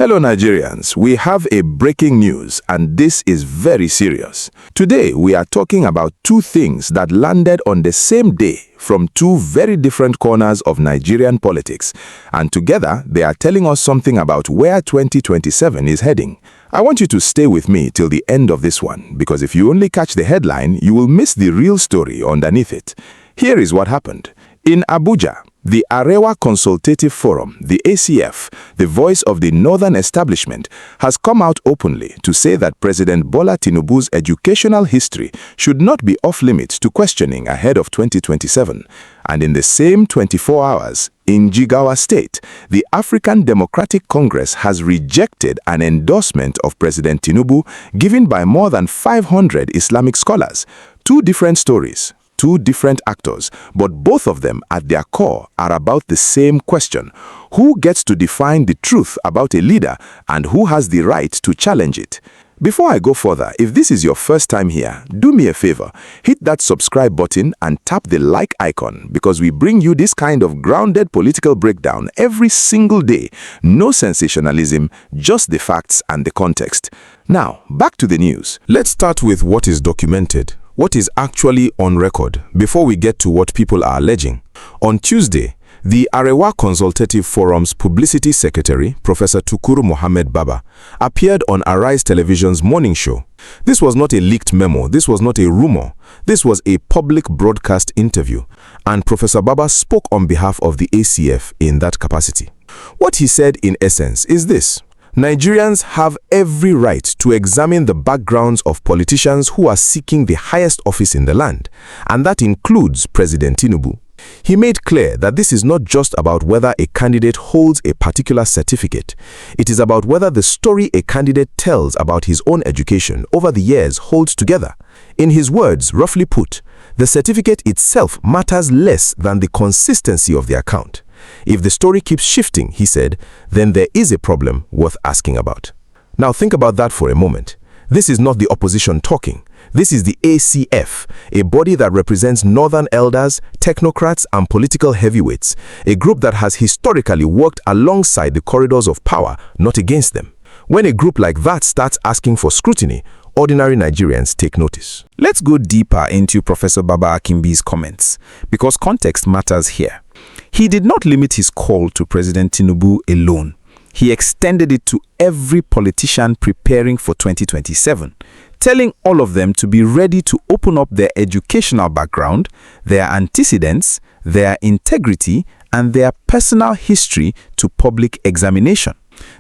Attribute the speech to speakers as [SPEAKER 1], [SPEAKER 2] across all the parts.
[SPEAKER 1] Hello Nigerians, we have a breaking news and this is very serious. Today we are talking about two things that landed on the same day from two very different corners of Nigerian politics, and together they are telling us something about where 2027 is heading. I want you to stay with me till the end of this one, because if you only catch the headline, you will miss the real story underneath it. Here is what happened. In Abuja, the Arewa Consultative Forum, the ACF, the voice of the northern establishment, has come out openly to say that President Bola Tinubu's educational history should not be off-limits to questioning ahead of 2027. And in the same 24 hours, in Jigawa State, the African Democratic Congress has rejected an endorsement of President Tinubu given by more than 500 Islamic scholars. Two different stories. Two different actors, but both of them at their core are about the same question: who gets to define the truth about a leader and who has the right to challenge it? Before I go further, if this is your first time here, do me a favor, hit that subscribe button and tap the like icon, because we bring you this kind of grounded political breakdown every single day. No sensationalism, just the facts and the context. Now, back to the news. Let's start with what is documented. What is actually on record before we get to what people are alleging. On Tuesday, the Arewa Consultative Forum's Publicity Secretary, Professor Tukur Baba, appeared on Arise Television's morning show. This was not a leaked memo, this was not a rumor, this was a public broadcast interview, and Professor Baba spoke on behalf of the ACF in that capacity. What he said in essence is this: Nigerians have every right to examine the backgrounds of politicians who are seeking the highest office in the land, and that includes President Tinubu. He made clear that this is not just about whether a candidate holds a particular certificate. It is about whether the story a candidate tells about his own education over the years holds together. In his words, roughly put, the certificate itself matters less than the consistency of the account. If the story keeps shifting, he said, then there is a problem worth asking about. Now think about that for a moment. This is not the opposition talking. This is the ACF, a body that represents northern elders, technocrats, and political heavyweights, a group that has historically worked alongside the corridors of power, not against them. When a group like that starts asking for scrutiny, ordinary Nigerians take notice.
[SPEAKER 2] Let's go deeper into Professor Baba Akimbi's comments, because context matters here. He did not limit his call to President Tinubu alone. He extended it to every politician preparing for 2027, telling all of them to be ready to open up their educational background, their antecedents, their integrity, and their personal history to public examination.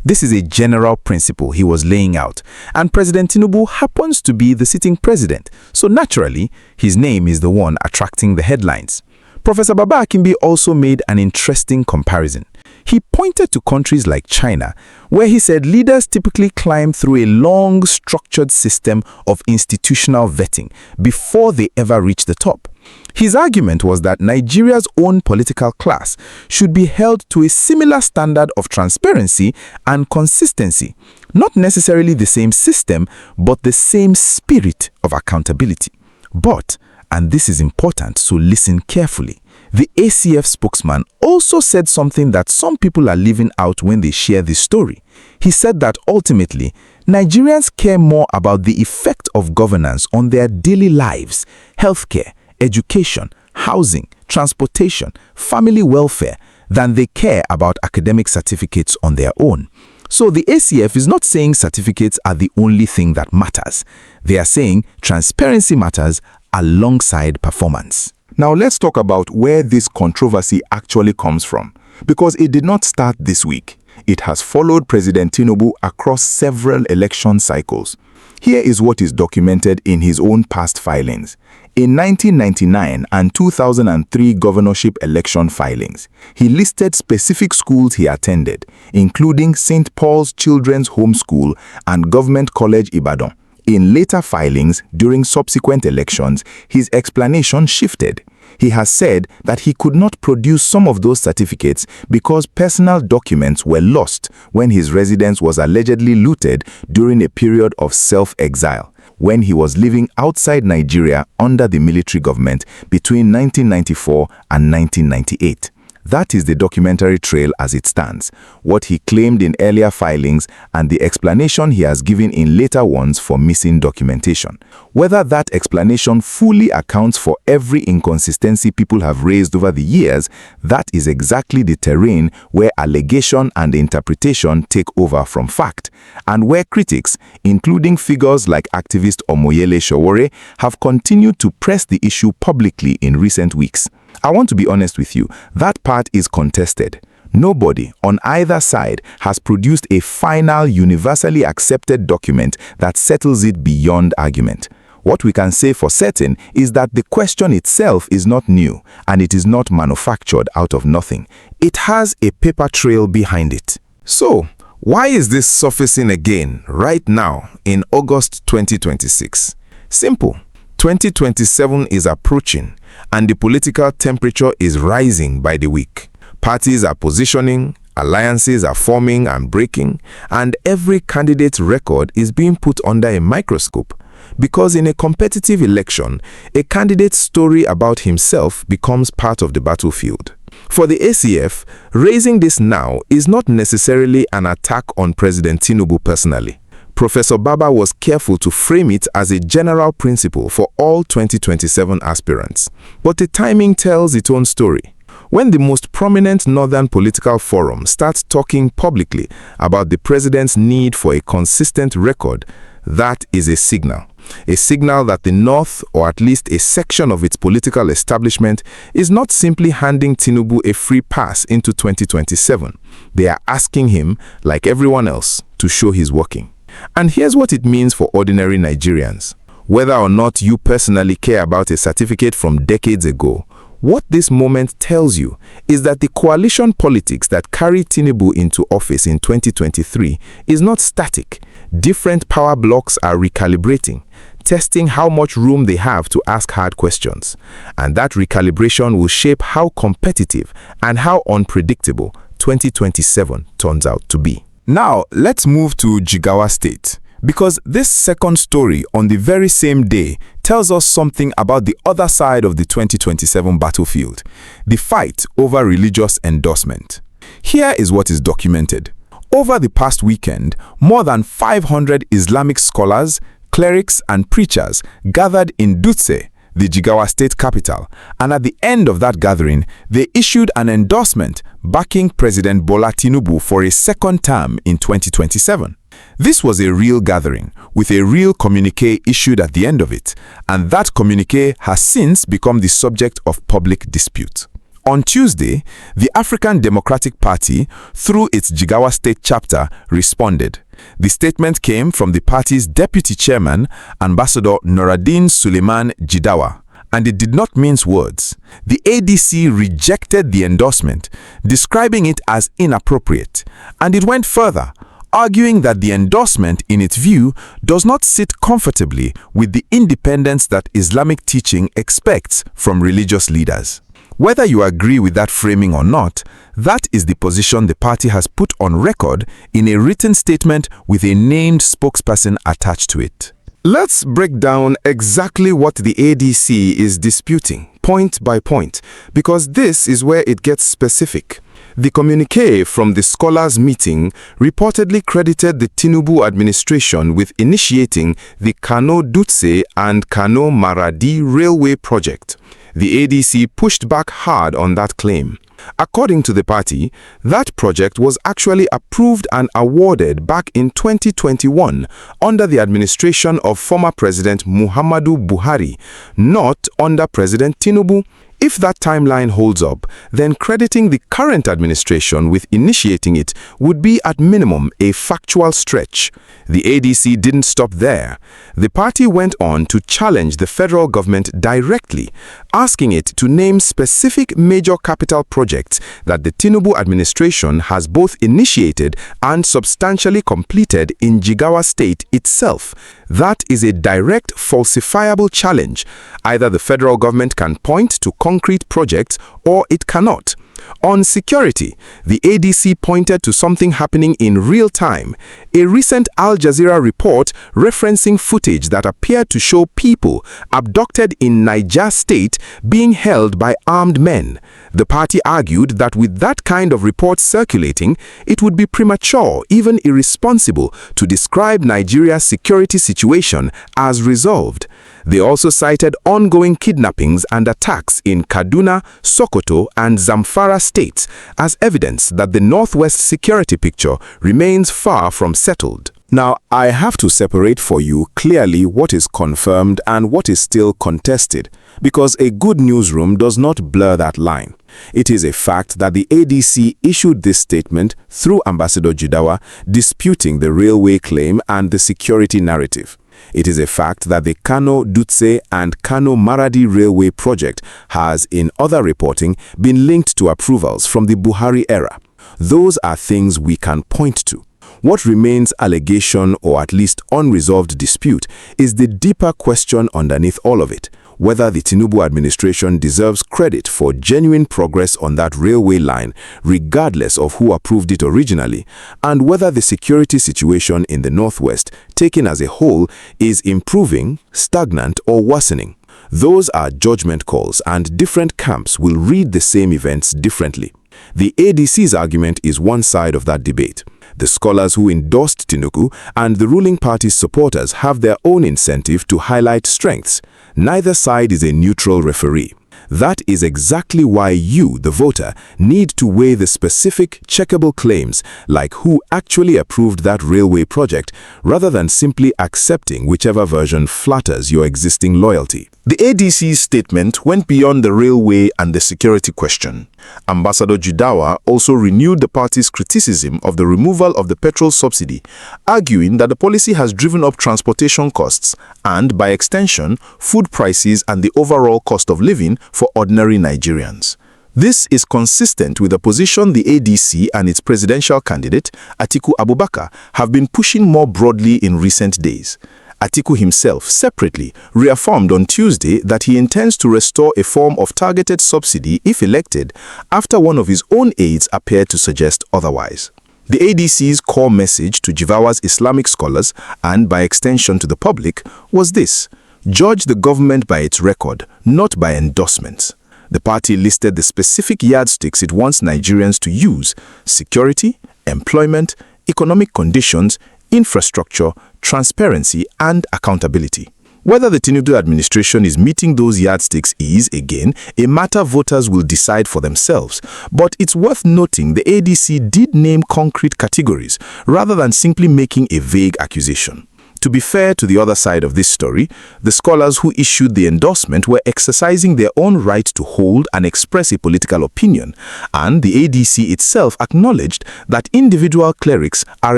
[SPEAKER 2] This is a general principle he was laying out, and President Tinubu happens to be the sitting president, so naturally, his name is the one attracting the headlines. Professor Baba Akimbi also made an interesting comparison. He pointed to countries like China, where he said leaders typically climb through a long, structured system of institutional vetting before they ever reach the top. His argument was that Nigeria's own political class should be held to a similar standard of transparency and consistency, not necessarily the same system, but the same spirit of accountability. But, and this is important, so listen carefully, the ACF spokesman also said something that some people are leaving out when they share this story. He said that ultimately, Nigerians care more about the effect of governance on their daily lives, healthcare, education, housing, transportation, family welfare, than they care about academic certificates on their own. So the ACF is not saying certificates are the only thing that matters. They are saying transparency matters alongside performance.
[SPEAKER 1] Now let's talk about where this controversy actually comes from, because it did not start this week. It has followed President Tinubu across several election cycles. Here is what is documented in his own past filings. In 1999 and 2003 governorship election filings, he listed specific schools he attended, including St. Paul's Children's Home School and Government College Ibadan. In later filings, during subsequent elections, his explanation shifted. He has said that he could not produce some of those certificates because personal documents were lost when his residence was allegedly looted during a period of self-exile, when he was living outside Nigeria under the military government between 1994 and 1998. That is the documentary trail as it stands, what he claimed in earlier filings and the explanation he has given in later ones for missing documentation. Whether that explanation fully accounts for every inconsistency people have raised over the years, that is exactly the terrain where allegation and interpretation take over from fact, and where critics, including figures like activist Omoyele Sowore, have continued to press the issue publicly in recent weeks. I want to be honest with you, that part is contested. Nobody on either side has produced a final, universally accepted document that settles it beyond argument. What we can say for certain is that the question itself is not new, and it is not manufactured out of nothing. It has a paper trail behind it. So, why is this surfacing again right now in August 2026? Simple. 2027 is approaching, and the political temperature is rising by the week. Parties are positioning, alliances are forming and breaking, and every candidate's record is being put under a microscope. Because in a competitive election, a candidate's story about himself becomes part of the battlefield. For the ACF, raising this now is not necessarily an attack on President Tinubu personally. Professor Baba was careful to frame it as a general principle for all 2027 aspirants. But the timing tells its own story. When the most prominent northern political forum starts talking publicly about the president's need for a consistent record, that is a signal. A signal that the North, or at least a section of its political establishment, is not simply handing Tinubu a free pass into 2027. They are asking him, like everyone else, to show he's working. And here's what it means for ordinary Nigerians. Whether or not you personally care about a certificate from decades ago, what this moment tells you is that the coalition politics that carried Tinubu into office in 2023 is not static. Different power blocks are recalibrating, testing how much room they have to ask hard questions. And that recalibration will shape how competitive and how unpredictable 2027 turns out to be. Now, let's move to Jigawa State, because this second story on the very same day tells us something about the other side of the 2027 battlefield, the fight over religious endorsement. Here is what is documented. Over the past weekend, more than 500 Islamic scholars, clerics, and preachers gathered in Dutse, the Jigawa State capital, and at the end of that gathering, they issued an endorsement backing President Bola Tinubu for a second term in 2027. This was a real gathering, with a real communiqué issued at the end of it, and that communiqué has since become the subject of public dispute. On Tuesday, the African Democratic Party, through its Jigawa State chapter, responded. The statement came from the party's deputy chairman, Ambassador Noradin Suleiman Jidawa, and it did not mince words. The ADC rejected the endorsement, describing it as inappropriate, and it went further, arguing that the endorsement, in its view, does not sit comfortably with the independence that Islamic teaching expects from religious leaders. Whether you agree with that framing or not, that is the position the party has put on record in a written statement with a named spokesperson attached to it. Let's break down exactly what the ADC is disputing, point by point, because this is where it gets specific. The communiqué from the scholars' meeting reportedly credited the Tinubu administration with initiating the Kano-Dutse and Kano-Maradi railway project. The ADC pushed back hard on that claim. According to the party, that project was actually approved and awarded back in 2021 under the administration of former President Muhammadu Buhari, not under President Tinubu. If that timeline holds up, then crediting the current administration with initiating it would be at minimum a factual stretch. The ADC didn't stop there. The party went on to challenge the federal government directly, asking it to name specific major capital projects that the Tinubu administration has both initiated and substantially completed in Jigawa State itself. That is a direct falsifiable challenge. Either the federal government can point to concrete projects or it cannot. On security, the ADC pointed to something happening in real time. A recent Al Jazeera report referencing footage that appeared to show people abducted in Niger State being held by armed men. The party argued that with that kind of report circulating, it would be premature, even irresponsible, to describe Nigeria's security situation as resolved. They also cited ongoing kidnappings and attacks in Kaduna, Sokoto, and Zamfara states as evidence that the Northwest security picture remains far from settled. Now, I have to separate for you clearly what is confirmed and what is still contested, because a good newsroom does not blur that line. It is a fact that the ADC issued this statement through Ambassador Jigawa, disputing the railway claim and the security narrative. It is a fact that the Kano-Dutse and Kano-Maradi railway project has, in other reporting, been linked to approvals from the Buhari era. Those are things we can point to. What remains allegation or at least unresolved dispute is the deeper question underneath all of it, whether the Tinubu administration deserves credit for genuine progress on that railway line, regardless of who approved it originally, and whether the security situation in the Northwest, taken as a whole, is improving, stagnant, or worsening. Those are judgment calls, and different camps will read the same events differently. The ADC's argument is one side of that debate. The scholars who endorsed Tinubu and the ruling party's supporters have their own incentive to highlight strengths. Neither side is a neutral referee. That is exactly why you, the voter, need to weigh the specific, checkable claims, like who actually approved that railway project, rather than simply accepting whichever version flatters your existing loyalty.
[SPEAKER 3] The ADC's statement went beyond the railway and the security question. Ambassador Jigawa also renewed the party's criticism of the removal of the petrol subsidy, arguing that the policy has driven up transportation costs and, by extension, food prices and the overall cost of living for ordinary Nigerians. This is consistent with the position the ADC and its presidential candidate, Atiku Abubakar, have been pushing more broadly in recent days. Atiku himself separately reaffirmed on Tuesday that he intends to restore a form of targeted subsidy if elected, after one of his own aides appeared to suggest otherwise. The ADC's core message to Jigawa's Islamic scholars, and by extension to the public, was this: judge the government by its record, not by endorsements. The party listed the specific yardsticks it wants Nigerians to use: security, employment, economic conditions, infrastructure, transparency, and accountability. Whether the Tinubu administration is meeting those yardsticks is, again, a matter voters will decide for themselves. But it's worth noting the ADC did name concrete categories, rather than simply making a vague accusation. To be fair to the other side of this story, the scholars who issued the endorsement were exercising their own right to hold and express a political opinion, and the ADC itself acknowledged that individual clerics are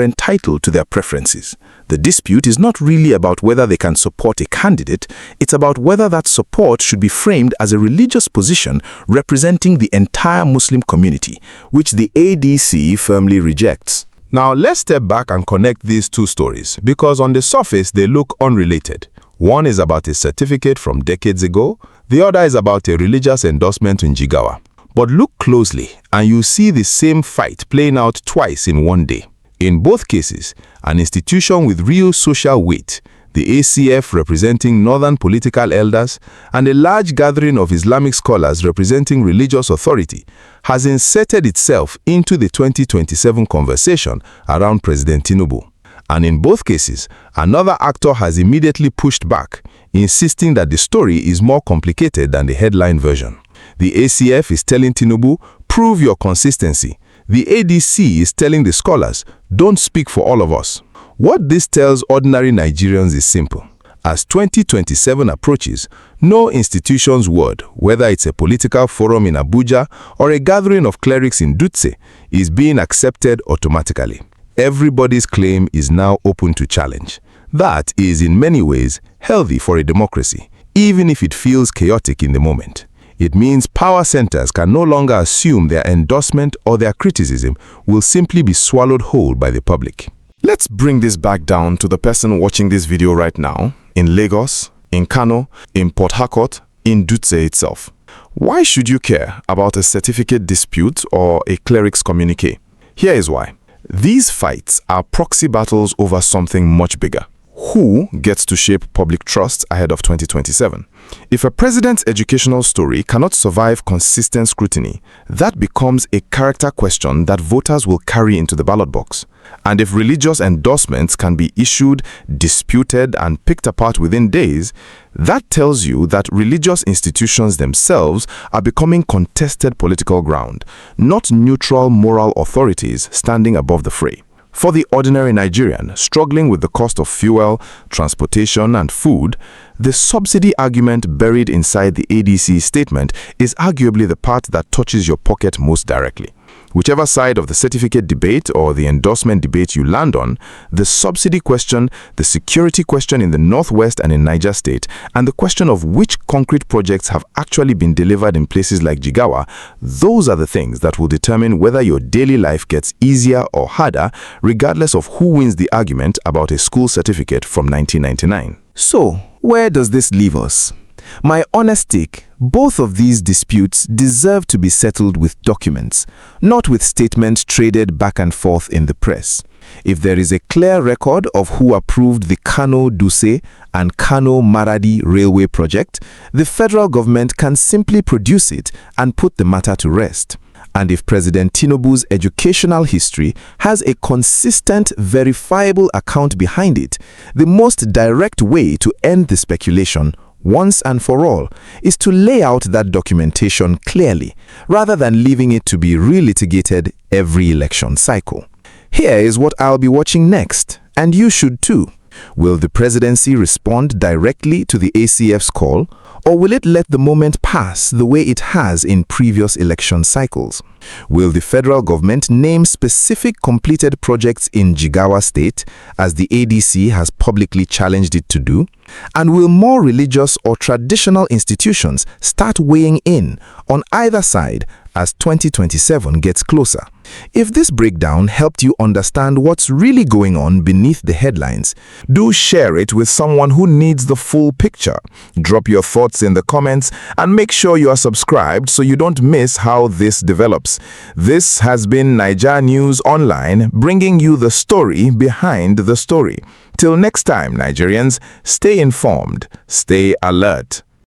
[SPEAKER 3] entitled to their preferences. The dispute is not really about whether they can support a candidate, it's about whether that support should be framed as a religious position representing the entire Muslim community, which the ADC firmly rejects.
[SPEAKER 1] Now, let's step back and connect these two stories, because on the surface they look unrelated. One is about a certificate from decades ago, the other is about a religious endorsement in Jigawa. But look closely and you see the same fight playing out twice in one day. In both cases, an institution with real social weight, the ACF representing northern political elders, and a large gathering of Islamic scholars representing religious authority, has inserted itself into the 2027 conversation around President Tinubu. And in both cases, another actor has immediately pushed back, insisting that the story is more complicated than the headline version. The ACF is telling Tinubu, prove your consistency. The ADC is telling the scholars, don't speak for all of us. What this tells ordinary Nigerians is simple. As 2027 approaches, no institution's word, whether it's a political forum in Abuja or a gathering of clerics in Dutse, is being accepted automatically. Everybody's claim is now open to challenge. That is, in many ways, healthy for a democracy, even if it feels chaotic in the moment. It means power centers can no longer assume their endorsement or their criticism will simply be swallowed whole by the public. Let's bring this back down to the person watching this video right now, in Lagos, in Kano, in Port Harcourt, in Dutse itself. Why should you care about a certificate dispute or a cleric's communiqué? Here is why. These fights are proxy battles over something much bigger. Who gets to shape public trust ahead of 2027? If a president's educational story cannot survive consistent scrutiny, that becomes a character question that voters will carry into the ballot box. And if religious endorsements can be issued, disputed, and picked apart within days, that tells you that religious institutions themselves are becoming contested political ground, not neutral moral authorities standing above the fray. For the ordinary Nigerian struggling with the cost of fuel, transportation, and food, the subsidy argument buried inside the ADC statement is arguably the part that touches your pocket most directly. Whichever side of the certificate debate or the endorsement debate you land on, the subsidy question, the security question in the Northwest and in Niger State, and the question of which concrete projects have actually been delivered in places like Jigawa, those are the things that will determine whether your daily life gets easier or harder, regardless of who wins the argument about a school certificate from 1999.
[SPEAKER 2] So, where does this leave us? My honest take, both of these disputes deserve to be settled with documents, not with statements traded back and forth in the press. If there is a clear record of who approved the Kano-Dutse and Kano-Maradi railway project, the federal government can simply produce it and put the matter to rest. And if President Tinubu's educational history has a consistent, verifiable account behind it, the most direct way to end the speculation once and for all is to lay out that documentation clearly, rather than leaving it to be relitigated every election cycle. Here is what I'll be watching next, and you should too. Will the presidency respond directly to the ACF's call, or will it let the moment pass the way it has in previous election cycles? Will the federal government name specific completed projects in Jigawa State, as the ADC has publicly challenged it to do? And will more religious or traditional institutions start weighing in on either side as 2027 gets closer? If this breakdown helped you understand what's really going on beneath the headlines,
[SPEAKER 1] do share it with someone who needs the full picture. Drop your thoughts in the comments and make sure you are subscribed so you don't miss how this develops. This has been Niger News Online, bringing you the story behind the story. Till next time, Nigerians, stay informed, stay alert.